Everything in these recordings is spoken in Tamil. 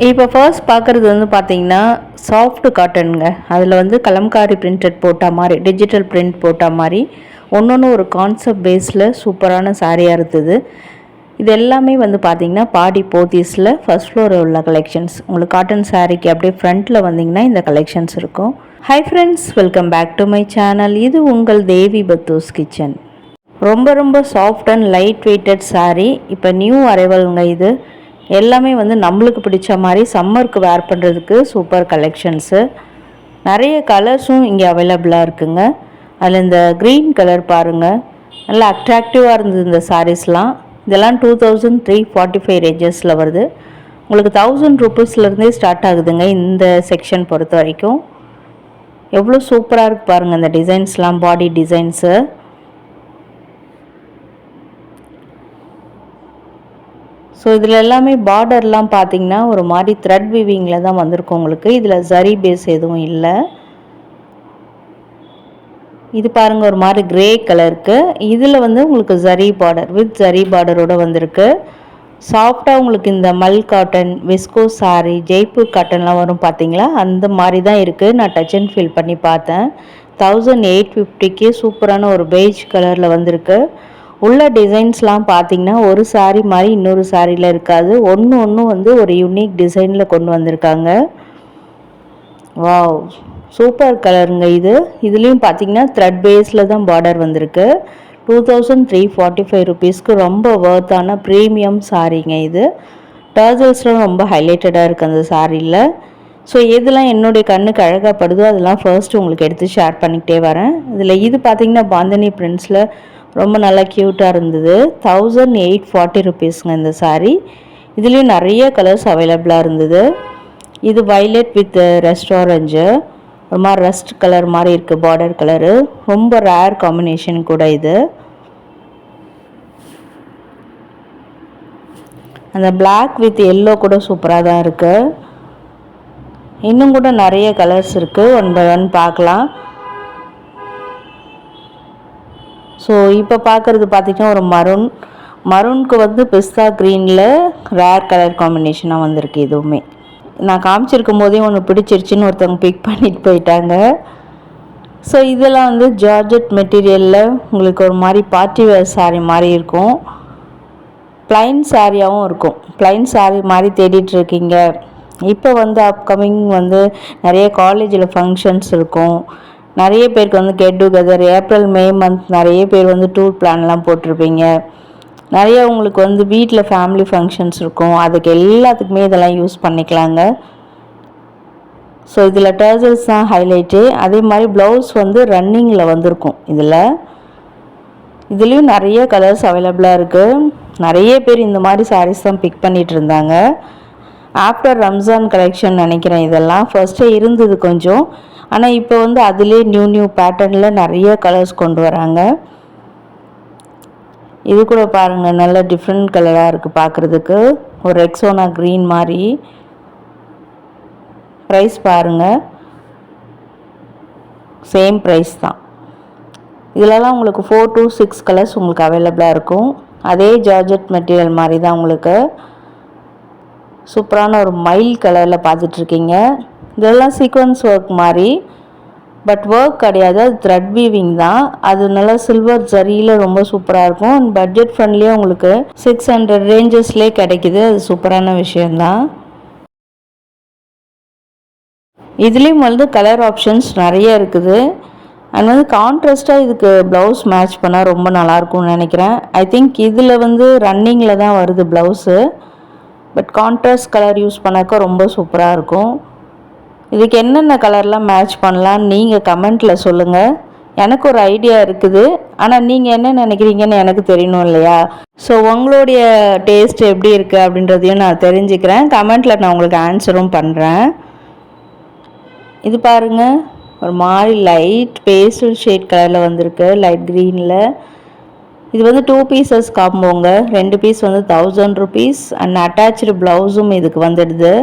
இப்போ ஃபர்ஸ்ட் பார்க்குறது வந்து பார்த்தீங்கன்னா, சாஃப்ட் காட்டனுங்க. அதில வந்து கலம்காரி பிரிண்டட் போட்டா மாரி, டிஜிட்டல் பிரிண்ட் போட்டா மாரி, ஒன்னொன்னு ஒரு கான்செப்ட் பேஸில சூப்பரான சாரியா இருந்தது. இது எல்லாமே வந்து பார்த்தீங்கன்னா, பாடி போத்தீஸில ஃபர்ஸ்ட் ஃப்ளோர்ல உள்ள கலெக்ஷன்ஸ். உங்களுக்கு காட்டன் சாரீக்கு அப்படியே ஃப்ரண்ட்ல வந்தீங்கன்னா, இந்த கலெக்ஷன்ஸ் இருக்கும். Hi friends, welcome back to my channel. இது உங்கள் தேவி பத்தூஸ் கிச்சன். ரொம்ப ரொம்ப soft and light weighted sari. இப்போ நியூ அரைவல்ங்க இது. எல்லாமே வந்து நம்மளுக்கு பிடிச்ச மாதிரி சம்மருக்கு வேர் பண்ணுறதுக்கு சூப்பர் கலெக்ஷன்ஸு. நிறைய கலர்ஸும் இங்கே அவைலபிளாக இருக்குங்க. அதில் இந்த க்ரீன் கலர் பாருங்கள், நல்லா அட்ராக்டிவாக இருந்தது இந்த சாரீஸ்லாம். இதெல்லாம் 2345 ரேஞ்சஸில் வருது. உங்களுக்கு 1000 ருபீஸ்லேருந்தே ஸ்டார்ட் ஆகுதுங்க இந்த செக்ஷன் பொறுத்த வரைக்கும். எவ்வளோ சூப்பராக இருக்குது பாருங்கள் இந்த டிசைன்ஸ்லாம், பாடி டிசைன்ஸு. ஸோ இதில் எல்லாமே பார்டர்லாம் பார்த்தீங்கன்னா ஒரு மாதிரி த்ரெட் வீவிங்கில் தான் வந்திருக்கும் உங்களுக்கு. இதில் ஜரி பேஸ் எதுவும் இல்லை. இது பாருங்கள் ஒரு மாதிரி கிரே கலருக்கு. இதில் வந்து உங்களுக்கு ஜரி பார்டர் வித் ஜரி பார்டரோடு வந்திருக்கு. சாஃப்டாக உங்களுக்கு இந்த மல் காட்டன், விஸ்கோ சாரி, ஜெய்ப்பூர் காட்டன்லாம் வரும் பார்த்தீங்களா, அந்த மாதிரி தான் இருக்குது. நான் டச் அண்ட் ஃபீல் பண்ணி பார்த்தேன். 1850க்கு சூப்பரான ஒரு பெய்ஜ் கலரில் வந்திருக்கு. உள்ள டிசைன்ஸ்லாம் பார்த்தீங்கன்னா ஒரு சாரீ மாதிரி இன்னொரு சாரியில் இருக்காது. ஒன்று வந்து ஒரு யூனிக் டிசைனில் கொண்டு வந்திருக்காங்க. வாவ், சூப்பர் கலருங்க இது. இதுலேயும் பார்த்தீங்கன்னா த்ரெட் பேஸில் தான் பார்டர் வந்திருக்கு. 2345 ருபீஸ்க்கு ரொம்ப வர்த்தான ப்ரீமியம் சாரீங்க இது. டர்சல்ஸ்லாம் ரொம்ப ஹைலைட்டடாக இருக்குது அந்த சாரியில். ஸோ எதெல்லாம் என்னுடைய கண்ணுக்கு அழகாகப்படுதோ அதெல்லாம் ஃபர்ஸ்ட் உங்களுக்கு எடுத்து ஷேர் பண்ணிக்கிட்டே வரேன். இதில் இது பார்த்தீங்கன்னா பாந்தினி பிரிண்ட்ஸில் ரொம்ப நல்லா க்யூட்டாக இருந்தது. 1840 ருபீஸுங்க இந்த சாரீ. இதுலேயும் நிறைய கலர்ஸ் அவைலபிளாக இருந்தது. இது வைலட் வித் ரெஸ்ட் ஆரஞ்சு, ஒரு மாதிரி ரஸ்ட் கலர் மாதிரி இருக்குது பார்டர் கலரு. ரொம்ப ரேர் காம்பினேஷன் கூட இது. அந்த பிளாக் வித் எல்லோ கூட சூப்பராக தான் இருக்குது. இன்னும் கூட நிறைய கலர்ஸ் இருக்குது, ஒன் பை ஒன் பார்க்கலாம். ஸோ இப்போ பார்க்குறது பார்த்திங்கன்னா ஒரு மரூனுக்கு வந்து பிஸ்தா க்ரீனில் ரேர் கலர் காம்பினேஷனாக வந்திருக்கு. இதுவுமே நான் காமிச்சிருக்கும் போதே ஒன்று பிடிச்சிருச்சுன்னு ஒருத்தவங்க பிக் பண்ணிட்டு போயிட்டாங்க. ஸோ இதெல்லாம் வந்து ஜார்ஜெட் மெட்டீரியலில் உங்களுக்கு ஒரு மாதிரி பார்ட்டி வேர் சாரீ மாதிரி இருக்கும். ப்ளைன் சாரியாகவும் இருக்கும். ப்ளைன் சாரீ மாதிரி தேடிட்டுருக்கீங்க, இப்போ வந்து அப்கமிங் வந்து நிறைய காலேஜில் ஃபங்க்ஷன்ஸ் இருக்கும். நிறைய பேருக்கு வந்து get together, April May month நிறைய பேர் வந்து டூர் பிளான்லாம் போட்டிருப்பீங்க. நிறைய உங்களுக்கு வந்து வீட்டில் ஃபேமிலி ஃபங்க்ஷன்ஸ் இருக்கும். அதுக்கு எல்லாத்துக்குமே இதெல்லாம் யூஸ் பண்ணிக்கலாங்க. ஸோ இதில் டர்சல்ஸ் தான் ஹைலைட்டு. அதே மாதிரி ப்ளவுஸ் வந்து ரன்னிங்கில் வந்திருக்கும். இதுலேயும் நிறைய கலர்ஸ் அவைலபிளாக இருக்குது. நிறைய பேர் இந்த மாதிரி சாரீஸ் தான் பிக் பண்ணிகிட்டு இருந்தாங்க. ஆஃப்டர் ரம்ஜான் கலெக்ஷன் நினைக்கிறேன். இதெல்லாம் ஃபர்ஸ்ட்டே இருந்தது கொஞ்சம், ஆனால் இப்போ வந்து அதிலே நியூ பேட்டர்னில் நிறைய கலர்ஸ் கொண்டு வராங்க. இது கூட பாருங்கள், நல்ல டிஃப்ரெண்ட் கலராக இருக்குது பார்க்குறதுக்கு. ஒரு ரெக்ஸோனா க்ரீன் மாதிரி. ப்ரைஸ் பாருங்கள், சேம் ப்ரைஸ் தான். இதிலலாம் உங்களுக்கு 4 to 6 கலர்ஸ் உங்களுக்கு அவைலபிளாக இருக்கும். அதே ஜார்ஜெட் மெட்டீரியல் மாதிரி தான் உங்களுக்கு. சூப்பரான ஒரு மைல் கலரில் பார்த்துட்ருக்கீங்க. இதெல்லாம் சீக்வன்ஸ் ஒர்க் மாதிரி, பட் ஒர்க் கிடையாது, அது த்ரெட் வீவிங் தான். அது நல்லா சில்வர் ஜரியில் ரொம்ப சூப்பராக இருக்கும். அண்ட் பட்ஜெட் ஃப்ரெண்ட்லியே உங்களுக்கு 600 ரேஞ்சஸ்லேயே கிடைக்கிது. அது சூப்பரான விஷயந்தான். இதுலேயும் வந்து கலர் ஆப்ஷன்ஸ் நிறைய இருக்குது. அண்ட் வந்து கான்ட்ராஸ்ட்டாக இதுக்கு ப்ளவுஸ் மேட்ச் பண்ணால் ரொம்ப நல்லாயிருக்கும்னு நினைக்கிறேன். ஐ திங்க் இதில் வந்து ரன்னிங்கில் தான் வருது blouse, but contrast colour use பண்ணாக்கா ரொம்ப சூப்பராக இருக்கும். இதுக்கு என்னென்ன கலர்லாம் மேட்ச் பண்ணலான்னு நீங்கள் கமெண்ட்டில் சொல்லுங்கள். எனக்கு ஒரு ஐடியா இருக்குது, ஆனால் நீங்கள் என்ன நினைக்கிறீங்கன்னு எனக்கு தெரியணும் இல்லையா? ஸோ உங்களுடைய டேஸ்ட் எப்படி இருக்குது அப்படின்றதையும் நான் தெரிஞ்சுக்கிறேன். கமெண்ட்டில் நான் உங்களுக்கு ஆன்சரும் பண்ணுறேன். இது பாருங்கள், ஒரு மாதிரி லைட் பேஸ்டல் ஷேட் கலரில் வந்திருக்கு, லைட் க்ரீனில். இது வந்து 2 பீசஸ் காம்போங்க. 2 பீஸ் வந்து 1000 ருபீஸ். அண்ட் அட்டாச்சு ப்ளவுஸும் இதுக்கு வந்துடுது.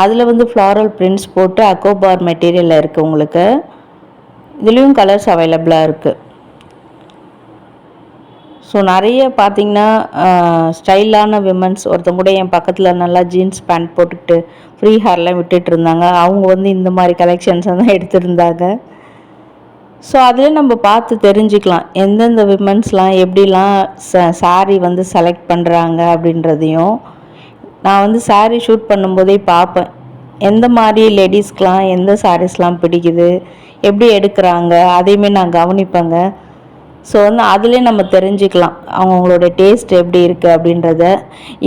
அதில் வந்து ஃப்ளாரல் பிரிண்ட்ஸ் போட்டு அக்கோபார் மெட்டீரியலில் இருக்குது உங்களுக்கு. இதுலேயும் கலர்ஸ் அவைலபிளாக இருக்குது. ஸோ நிறைய பார்த்திங்கன்னா ஸ்டைலான விமன்ஸ் ஒருத்தவங்க கூட என் பக்கத்தில் நல்லா ஜீன்ஸ் பேண்ட் போட்டுக்கிட்டு ஃப்ரீ ஹேர்லாம் விட்டுட்டு இருந்தாங்க. அவங்க வந்து இந்த மாதிரி கலெக்ஷன்ஸை தான் எடுத்துருந்தாங்க. ஸோ அதில் நம்ம பார்த்து தெரிஞ்சுக்கலாம் எந்தெந்த விமன்ஸ்லாம் எப்படிலாம் சாரீ வந்து செலக்ட் பண்ணுறாங்க அப்படின்றதையும். நான் வந்து சாரீ ஷூட் பண்ணும்போதே பார்ப்பேன் எந்த மாதிரி லேடிஸ்க்கெலாம் எந்த சாரீஸ்லாம் பிடிக்குது, எப்படி எடுக்கிறாங்க, அதையுமே நான் கவனிப்பேங்க. ஸோ வந்து அதுலேயே நம்ம தெரிஞ்சுக்கலாம் அவங்களோட டேஸ்ட் எப்படி இருக்குது அப்படின்றத.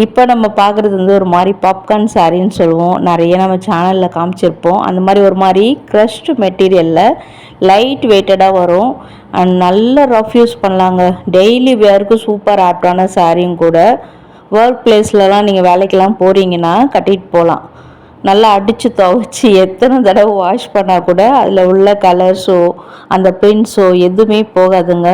இப்போ நம்ம பார்க்குறது வந்து ஒரு மாதிரி பாப்கார்ன் சாரின்னு சொல்லுவோம், நிறைய நம்ம சேனலில் காமிச்சிருப்போம். அந்த மாதிரி ஒரு மாதிரி க்ரஷ்டு மெட்டீரியலில் லைட் வெயிட்டடாக வரும் அண்ட் நல்ல ரஃப் யூஸ் பண்ணலாங்க. டெய்லி வேருக்கு சூப்பர் ஆப்டான சாரியும் கூட. ஒர்க் பிளேஸ்லலாம் நீங்கள் வேலைக்கெலாம் போகிறீங்கன்னா கட்டிகிட்டு போகலாம். நல்லா அடித்து துவைச்சி எத்தனை தடவை வாஷ் பண்ணால் கூட அதில் உள்ள கலர்ஸோ அந்த பிரிண்ட்ஸோ எதுவுமே போகாதுங்க.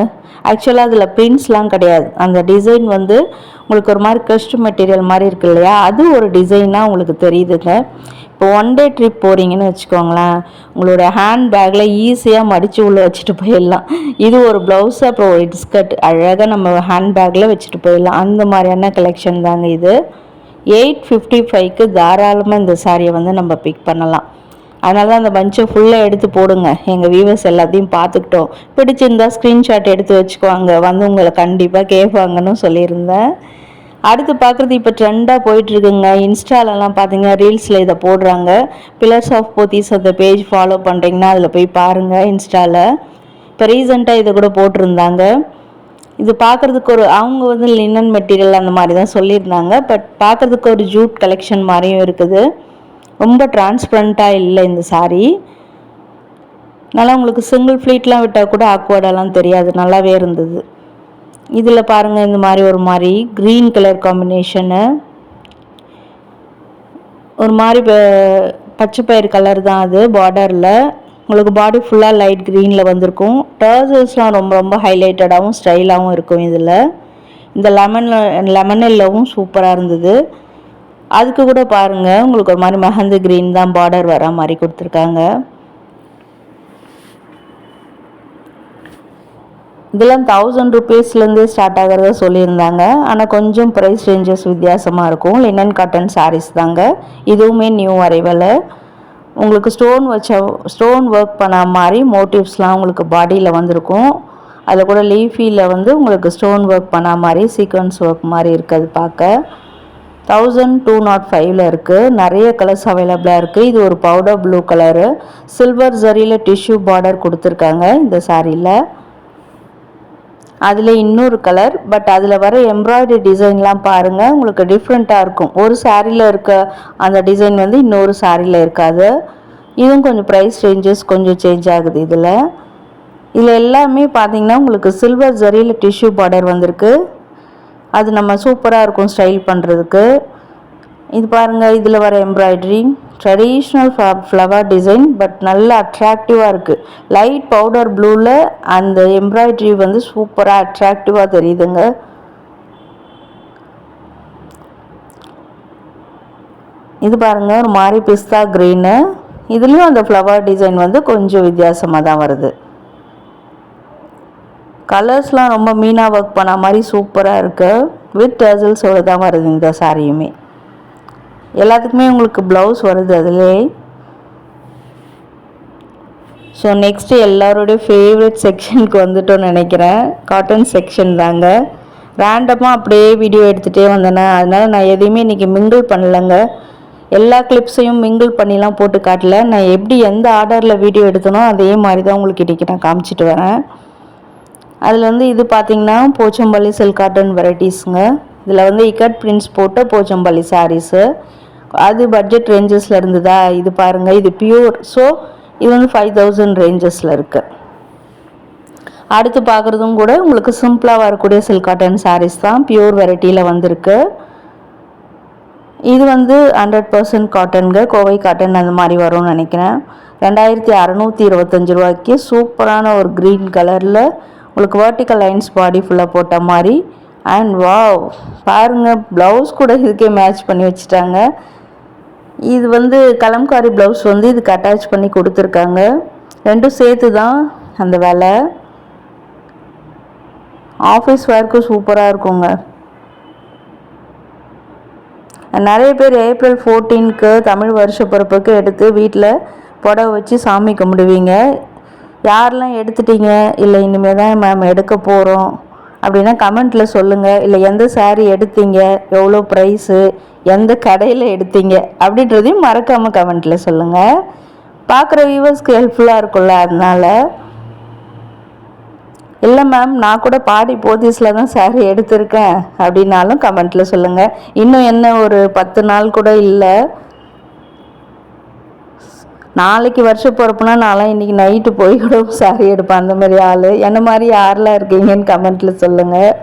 ஆக்சுவலாக அதில் பிரிண்ட்ஸ்லாம் கிடையாது. அந்த டிசைன் வந்து உங்களுக்கு ஒரு மாதிரி க்ரஷ்டு மெட்டீரியல் மாதிரி இருக்கு இல்லையா, அது ஒரு டிசைனாக உங்களுக்கு தெரியுதுங்க. இப்போ ஒன் டே ட்ரிப் போகிறீங்கன்னு வச்சுக்கோங்களேன், உங்களோட ஹேண்ட் பேக்கில் ஈஸியாக மடித்து உள்ளே வச்சுட்டு போயிடலாம். இது ஒரு ப்ளவுஸு அப்புறம் ஒரு ஸ்கர்ட் அழகாக நம்ம ஹேண்ட் பேக்கில் வச்சுட்டு போயிடலாம். அந்த மாதிரியான கலெக்ஷன் தாங்க இது. 855க்கு தாராளமாக இந்த சாரியை வந்து நம்ம பிக் பண்ணலாம். அதனால தான் அந்த பஞ்சை ஃபுல்லாக எடுத்து போடுங்க. எங்கள் வியூவர்ஸ் எல்லாத்தையும் பார்த்துக்கிட்டோம், பிடிச்சிருந்தா ஸ்க்ரீன்ஷாட் எடுத்து வச்சுக்குவாங்க, வந்து உங்களை கண்டிப்பாக கேட்பாங்கன்னு சொல்லியிருந்தேன். அடுத்து பார்க்குறது இப்போ ட்ரெண்டாக போயிட்டுருக்குங்க. இன்ஸ்டாலெலாம் பார்த்தீங்கன்னா ரீல்ஸில் இதை போடுறாங்க. பில்லர்ஸ் ஆஃப் போத்தீஸ் அந்த பேஜ் ஃபாலோ பண்ணுறீங்கன்னா அதில் போய் பாருங்கள் இன்ஸ்டாவில். இப்போ ரீசெண்டாக இதை கூட போட்டிருந்தாங்க. இது பார்க்குறதுக்கு ஒரு அவங்க வந்து லினன் மெட்டீரியல் அந்த மாதிரி தான் சொல்லியிருந்தாங்க. பட் பார்க்குறதுக்கு ஒரு ஜூட் கலெக்ஷன் மாதிரியும் இருக்குது. ரொம்ப டிரான்ஸ்பரண்ட்டாக இல்லை இந்த சாரீ. நல்லா உங்களுக்கு சிங்கிள் ஃப்ளீட்லாம் விட்டால் கூட ஆக்வர்டெல்லாம் தெரியாது, நல்லாவே இருந்தது. இதில் பாருங்கள் இந்த மாதிரி ஒரு மாதிரி க்ரீன் கலர் காம்பினேஷனு, ஒரு மாதிரி பச்சை பயிர் கலர் தான் அது. பார்டரில் உங்களுக்கு பாடி ஃபுல்லாக லைட் க்ரீனில் வந்திருக்கும். டர்சல்ஸ்லாம் ரொம்ப ரொம்ப ஹைலைட்டடாகவும் ஸ்டைலாகவும் இருக்கும். இதில் இந்த லெமன் எல்லோவும் சூப்பராக இருந்தது. அதுக்கு கூட பாருங்கள் உங்களுக்கு ஒரு மாதிரி மெஹந்தி க்ரீன் தான் பார்டர் வர மாதிரி கொடுத்துருக்காங்க. இதெல்லாம் 1000 ருபீஸ்லேருந்தே ஸ்டார்ட் ஆகிறத சொல்லியிருந்தாங்க. ஆனால் கொஞ்சம் ப்ரைஸ் ரேஞ்சஸ் வித்தியாசமாக இருக்கும். லினன் காட்டன் சாரீஸ் தாங்க. இதுவுமே நியூ அரைவல். உங்களுக்கு ஸ்டோன் ஒர்க் பண்ண மாதிரி மோட்டிவ்ஸ்லாம் உங்களுக்கு பாடியில் வந்திருக்கும். அதில் கூட லீஃபியில் வந்து உங்களுக்கு ஸ்டோன் ஒர்க் பண்ண மாதிரி சீக்வன்ஸ் ஒர்க் மாதிரி இருக்குது. பார்க்க 1205 இருக்குது. நிறைய கலர்ஸ் அவைலபிளாக இருக்குது. இது ஒரு பவுடர் ப்ளூ கலரு, சில்வர் ஜரியில் டிஷ்யூ பார்டர் கொடுத்துருக்காங்க இந்த சாரியில். அதில் இன்னொரு கலர், பட் அதில் வர எம்ப்ராய்டரி டிசைன்லாம் பாருங்கள் உங்களுக்கு டிஃப்ரெண்ட்டாக இருக்கும். ஒரு சாரியில் இருக்க அந்த டிசைன் வந்து இன்னொரு சாரியில் இருக்காது. இதுவும் கொஞ்சம் ப்ரைஸ் ரேஞ்சஸ் கொஞ்சம் சேஞ்ச் ஆகுது. இதில் எல்லாமே பார்த்திங்கன்னா உங்களுக்கு சில்வர் ஜரியில் டிஷ்யூ பார்டர் வந்திருக்கு. அது நம்ம சூப்பராக இருக்கும் ஸ்டைல் பண்ணுறதுக்கு. இது பாருங்கள், இதில் வர embroidery traditional flower design, but நல்ல அட்ராக்டிவாக இருக்குது. லைட் பவுடர் ப்ளூவில் அந்த எம்ப்ராய்டரி வந்து சூப்பராக அட்ராக்டிவாக தெரியுதுங்க. இது பாருங்கள் ஒரு மாதிரி பிஸ்தா க்ரீனு. இதுலேயும் அந்த ஃப்ளவர் டிசைன் வந்து கொஞ்சம் வித்தியாசமாக தான் வருது. கலர்ஸ்லாம் ரொம்ப மீனா ஒர்க் பண்ண மாதிரி சூப்பராக இருக்குது. வித் டர்சல்ஸோடு தான் வருது இந்த சாரியுமே. எல்லாத்துக்குமே உங்களுக்கு ப்ளவுஸ் வருது அதிலே. ஸோ நெக்ஸ்ட்டு எல்லாரோடைய ஃபேவரட் செக்ஷனுக்கு வந்துட்டோன்னு நினைக்கிறேன். காட்டன் செக்ஷன் தாங்க. ரேண்டமாக அப்படியே வீடியோ எடுத்துகிட்டே வந்தேனே, அதனால் நான் எதையுமே இன்றைக்கி மிங்கிள் பண்ணலைங்க. எல்லா கிளிப்ஸையும் மிங்கிள் பண்ணிலாம் போட்டு காட்டல. நான் எப்படி எந்த ஆர்டரில் வீடியோ எடுத்தனோ அதே மாதிரி தான் உங்களுக்கு இன்றைக்கி நான் காமிச்சிட்டு வரேன். அதில் வந்து இது பார்த்திங்கன்னா போச்சம்பள்ளி சில்க் காட்டன் வெரைட்டிஸுங்க. இதில் வந்து இக்கட் பிரிண்ட்ஸ் போட்ட போச்சம்பள்ளி சாரீஸு. அது பட்ஜெட் ரேஞ்சஸில் இருந்ததா. இது பாருங்கள், இது பியூர். ஸோ இது வந்து 5000 ரேஞ்சஸில் இருக்குது. அடுத்து பார்க்குறதும் கூட உங்களுக்கு சிம்பிளாக வரக்கூடிய சில்க் காட்டன் சாரீஸ் தான். பியூர் வெரைட்டியில் வந்திருக்கு. இது வந்து 100% காட்டனுங்க, கோவை காட்டன் அந்த மாதிரி வரும்னு நினைக்கிறேன். 2625 ரூபாய்க்கு சூப்பரான ஒரு க்ரீன் கலரில் உங்களுக்கு வெர்டிக்கல் லைன்ஸ் பாடி ஃபுல்லாக போட்ட மாதிரி. அண்ட் வாவ் பாருங்கள், ப்ளவுஸ் கூட இதுக்கே மேட்ச் பண்ணி வச்சுட்டாங்க. இது வந்து கலம்காரி ப்ளவுஸ் வந்து இதுக்கு அட்டாச் பண்ணி கொடுத்துருக்காங்க. ரெண்டும் சேர்த்து தான் அந்த வேலை. ஆஃபீஸ் வேர்க்கு சூப்பராக இருக்குங்க. நிறைய பேர் April 14க்கு தமிழ் வருஷ பிறப்புக்கு எடுத்து வீட்டில் புடவை வச்சு சாமி கும்பிடுவீங்க. யாரெல்லாம் எடுத்துட்டீங்க, இல்லை இனிமேல் தான் மேம் எடுக்க போகிறோம் அப்படின்னா கமெண்ட்டில் சொல்லுங்கள். இல்லை எந்த சாரீ எடுத்தீங்க, எவ்வளோ ப்ரைஸு, எந்த கடையில் எடுத்தீங்க அப்படின்றதையும் மறக்காமல் கமெண்ட்டில் சொல்லுங்கள். பார்க்குற வியூவர்ஸ்க்கு ஹெல்ப்ஃபுல்லாக இருக்கும்ல, அதனால. இல்லை மேம் நான் கூட பாடி போத்தீஸில் தான் சாரீ எடுத்திருக்கேன் அப்படின்னாலும் கமெண்ட்டில் சொல்லுங்கள். இன்னும் என்ன ஒரு 10 நாள் கூட இல்லை, நாளைக்கு வருஷம் பிறப்புனா நான்லாம் இன்றைக்கி நைட்டு போய் கூட சாரீ எடுப்பேன். அந்த மாதிரி ஆள் என்ன மாதிரி யாரெல்லாம் இருக்கீங்கன்னு கமெண்ட்டில் சொல்லுங்கள்.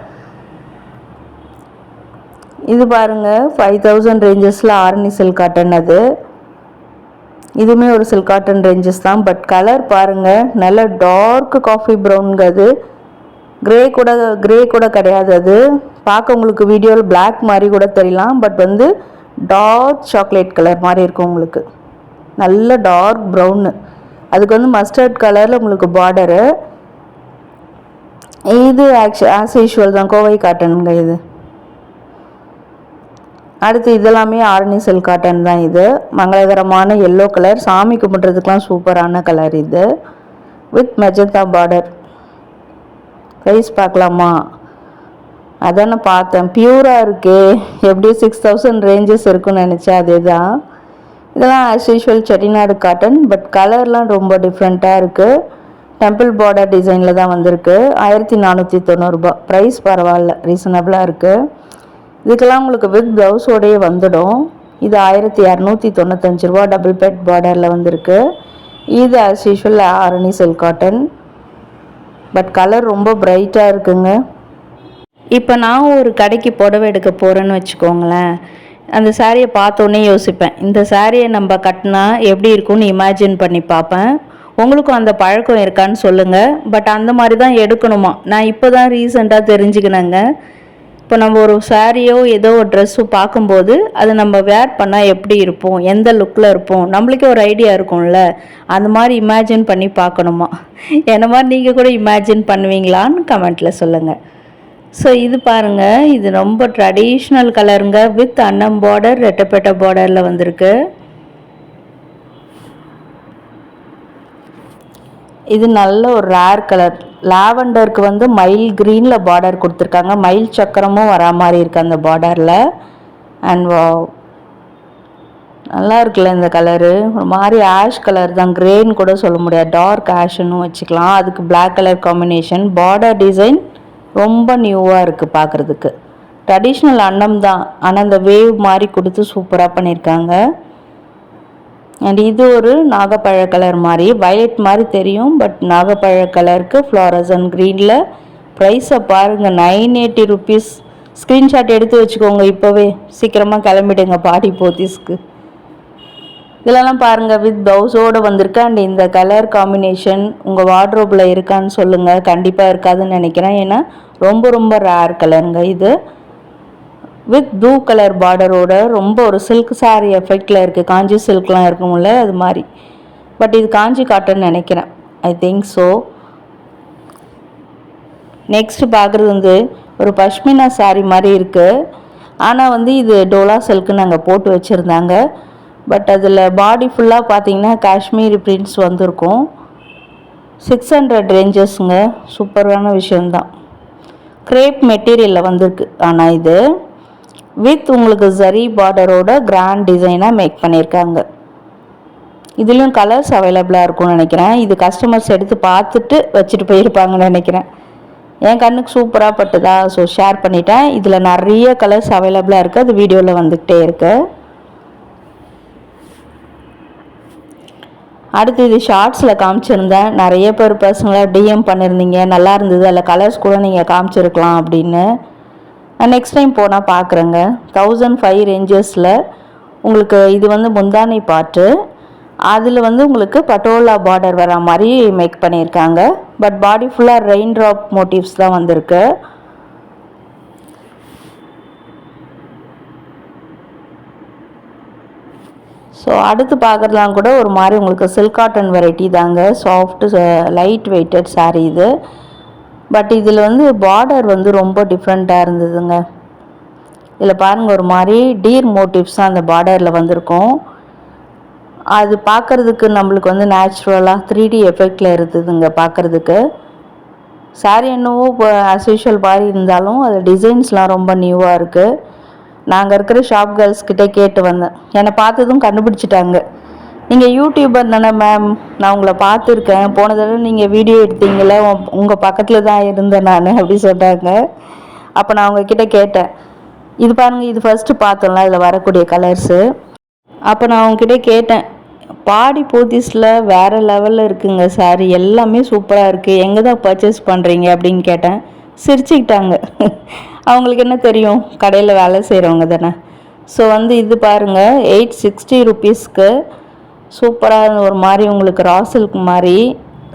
இது பாருங்கள் 5000 ரேஞ்சஸில் ஆரணி சில்க் காட்டன். அது இதுவுமே ஒரு சில்க் காட்டன் ரேஞ்சஸ் தான். பட் கலர் பாருங்கள், நல்ல டார்க் காஃபி ப்ரௌனுங்க. அது கிரே கூட கிடையாது. அது பார்க்க உங்களுக்கு வீடியோவில் பிளாக் மாதிரி கூட தெரியலாம். பட் வந்து டார்க் சாக்லேட் கலர் மாதிரி இருக்கும் உங்களுக்கு. நல்ல டார்க் ப்ரௌனு. அதுக்கு வந்து மஸ்டர்ட் கலரில் உங்களுக்கு பார்டரு. இது ஆஸ் யூஷுவல் தான், கோவை காட்டனுங்க இது. அடுத்து இதெல்லாமே ஆரணி சில்க் காட்டன் தான். இது மங்களகரமான எல்லோ கலர், சாமி கும்பிட்றதுக்கெலாம் சூப்பரான கலர் இது, வித் மெஜந்தா பார்டர். ப்ரைஸ் பார்க்கலாமா? அதானே பார்த்தேன், பியூராக இருக்கே, எப்படியும் 6000 ரேஞ்சஸ் இருக்குன்னு நினச்சேன். அதே தான். இதெல்லாம் as usual Chettinad cotton. But கலர்லாம் ரொம்ப டிஃப்ரெண்ட்டாக இருக்குது. டெம்பிள் பார்டர் டிசைனில் தான் வந்திருக்கு. 1490 ரூபா. ப்ரைஸ் பரவாயில்ல, ரீசனபிளாக இருக்குது. இதுக்கெல்லாம் உங்களுக்கு வித் ப்ளவுஸோடையே வந்துடும். இது 1295 ரூபா. டபுள் பெட் பார்டரில் வந்திருக்கு. இது as usual Arani silk cotton. But colour ரொம்ப பிரைட்டாக இருக்குங்க. இப்போ நான் ஒரு கடைக்கு புடவை எடுக்க போகிறேன்னு வச்சுக்கோங்களேன். அந்த சாரியை பார்த்தோன்னே யோசிப்பேன், இந்த சாரியை நம்ம கட்டினா எப்படி இருக்கும்னு இமேஜின் பண்ணி பார்ப்பேன். உங்களுக்கும் அந்த பழக்கம் இருக்கான்னு சொல்லுங்கள். பட் அந்த மாதிரி தான் எடுக்கணுமா, நான் இப்போ தான் ரீசெண்டாக தெரிஞ்சுக்கினேங்க. இப்போ நம்ம ஒரு சாரியோ ஏதோ ஒரு ட்ரெஸ்ஸோ பார்க்கும்போது அது நம்ம வேர் பண்ணால் எப்படி இருப்போம், எந்த லுக்கில் இருப்போம், நம்மளுக்கே ஒரு ஐடியா இருக்கும்ல. அந்த மாதிரி இமேஜின் பண்ணி பார்க்கணுமா. என்ன மாதிரி நீங்கள் கூட இமேஜின் பண்ணுவீங்களான்னு கமெண்ட்டில் சொல்லுங்கள். ஸோ இது பாருங்கள், இது ரொம்ப ட்ரெடிஷ்னல் கலருங்க, வித் அன்னம் பார்டர், ரெட்டப்பேட்டை பார்டரில் வந்திருக்கு. இது நல்ல ஒரு ரேர் கலர். லாவெண்டருக்கு வந்து மயில் க்ரீனில் பார்டர் கொடுத்துருக்காங்க. மயில் சக்கரமும் வரா மாதிரி இருக்குது அந்த பார்டரில். அண்ட் நல்லா இருக்குல்ல இந்த கலரு. ஒரு மாதிரி ஆஷ் கலர் தான், கிரேன்னு கூட சொல்ல முடியாது, டார்க் ஆஷ்ன்னு வச்சுக்கலாம். அதுக்கு black colour combination. Border design ரொம்ப நியூவாக இருக்குது பார்க்குறதுக்கு. ட்ரெடிஷ்னல் அன்னம் தான், ஆனால் அந்த வேவ் மாதிரி கொடுத்து சூப்பராக பண்ணியிருக்காங்க. அண்ட் இது ஒரு நாகப்பழ கலர் மாதிரி, வயலட் மாதிரி தெரியும், பட் நாகப்பழ கலருக்கு ஃப்ளாரசன் க்ரீனில். ப்ரைஸை பாருங்கள், 980 ருபீஸ். ஸ்க்ரீன்ஷாட் எடுத்து வச்சுக்கோங்க, இப்போவே சீக்கிரமாக கிளம்பிடுங்க பாடி போத்தீஸ்க்கு. இதெல்லாம் பாருங்கள், வித் ப்ளவுஸோடு வந்திருக்கு. அண்ட் இந்த கலர் காம்பினேஷன் உங்கள் வார்ட்ரோப்பில் இருக்கான்னு சொல்லுங்கள். கண்டிப்பாக இருக்காதுன்னு நினைக்கிறேன், ஏன்னா ரொம்ப ரொம்ப ரேர் கலருங்க இது. வித் ப்ளூ கலர் பார்டரோட ரொம்ப ஒரு சில்க் சாரீ எஃபெக்டில் இருக்குது. காஞ்சி சில்க்லாம் இருக்கும்ல, அது மாதிரி. பட் இது காஞ்சி காட்டன் நினைக்கிறேன், ஐ திங்க் ஸோ. நெக்ஸ்ட்டு பார்க்குறது வந்து ஒரு பஷ்மினா சாரீ மாதிரி இருக்குது. ஆனால் வந்து இது டோலா சில்க்குன்னு நாங்கள் போட்டு வச்சுருந்தாங்க. பட் அதில் பாடி ஃபுல்லாக பார்த்தீங்கன்னா காஷ்மீரி பிரிண்ட்ஸ் வந்திருக்கும். 600 ரேஞ்சஸ்ங்க, சூப்பரான விஷயந்தான். க்ரேப் மெட்டீரியலில் வந்திருக்கு. ஆனால் இது வித் உங்களுக்கு ஜரி பார்டரோட கிராண்ட் டிசைனாக மேக் பண்ணியிருக்காங்க. இதுலேயும் கலர்ஸ் அவைலபிளாக இருக்கும்னு நினைக்கிறேன். இது கஸ்டமர்ஸ் எடுத்து பார்த்துட்டு வச்சுட்டு போயிருப்பாங்கன்னு நினைக்கிறேன். என் கண்ணுக்கு சூப்பராக பட்டுதா, ஸோ ஷேர் பண்ணிட்டேன். இதில் நிறைய கலர்ஸ் அவைலபிளாக இருக்குது, அது வீடியோவில் வந்துக்கிட்டே இருக்கு. அடுத்து இது ஷார்ட்ஸில் காமிச்சிருந்தேன். நிறைய பேர் பர்சனலாக டிஎம் பண்ணியிருந்தீங்க, நல்லா இருந்தது, அதில் கலர்ஸ் கூட நீங்கள் காமிச்சிருக்கலாம் அப்படின்னு. நான் நெக்ஸ்ட் டைம் போனால் பார்க்குறேங்க. 1005 ரேஞ்சஸில் உங்களுக்கு இது வந்து முந்தானி பாட்டு. அதில் வந்து உங்களுக்கு பட்டோலா பார்டர் வர மாதிரி மேக் பண்ணியிருக்காங்க. பட் பாடி ஃபுல்லாக ரெயின் ட்ராப் மோட்டிவ்ஸ் தான் வந்திருக்கு. ஸோ அடுத்து பார்க்குறதுலாம் கூட ஒரு மாதிரி உங்களுக்கு சில்க் காட்டன் வெரைட்டி தாங்க. சாஃப்ட்டு லைட் வெயிட்டட் சாரீ இது. பட் இதில் வந்து பார்டர் வந்து ரொம்ப டிஃப்ரெண்ட்டாக இருந்ததுங்க. இதில் பாருங்கள், ஒரு மாதிரி டீர் மோட்டிவ்ஸ் தான் அந்த பார்டரில் வந்திருக்கும். அது பார்க்குறதுக்கு நம்மளுக்கு வந்து நேச்சுரலாக 3D எஃபெக்டில் இருந்ததுங்க பார்க்குறதுக்கு. சாரீ என்னவோ இப்போ ஆஸ் யூஷுவல் மாதிரி இருந்தாலும் அது டிசைன்ஸ்லாம் ரொம்ப நியூவாக இருக்குது. நாங்கள் இருக்கிற ஷாப் கேர்ள்ஸ் கிட்டே கேட்டு வந்தேன். என்னை பார்த்ததும் கண்டுபிடிச்சிட்டாங்க. நீங்கள் யூடியூபர் தானே மேம், நான் உங்களை பார்த்துருக்கேன், போன தடவை நீங்கள் வீடியோ எடுத்தீங்களே, உங்கள் பக்கத்தில் தான் இருந்தேன் நான் அப்படி சொன்னாங்க. அப்போ நான் அவங்கக்கிட்ட கேட்டேன், இது பாருங்கள், இது ஃபஸ்ட்டு பார்த்தோம்ல இதில் வரக்கூடிய கலர்ஸு. அப்போ நான் அவங்கக்கிட்ட கேட்டேன், பாடி போத்தீஸில் வேறு லெவலில் இருக்குங்க சாரி, எல்லாமே சூப்பராக இருக்குது, எங்கே தான் பர்ச்சேஸ் பண்ணுறீங்க அப்படின்னு கேட்டேன். சிரிச்சுக்கிட்டாங்க. அவங்களுக்கு என்ன தெரியும், கடையில் வேலை செய்கிறவங்க தானே. ஸோ வந்து இது பாருங்கள், 860 ருபீஸ்க்கு சூப்பராக ஒரு மாதிரி உங்களுக்கு ராசில்க்கு மாதிரி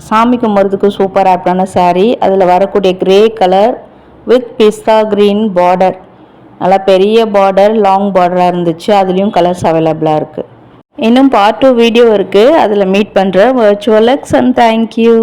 சாமி கும்புறதுக்கு சூப்பர் ஆப்டான சாரீ. அதில் வரக்கூடிய grey colour with pista green border, நல்லா பெரிய பார்டர், லாங் பார்டராக இருந்துச்சு. அதுலேயும் கலர்ஸ் அவைலபிளாக இருக்குது. இன்னும் பார்ட் 2 வீடியோ இருக்குது, அதில் மீட் பண்ணுறேன். Virtual X and thank you.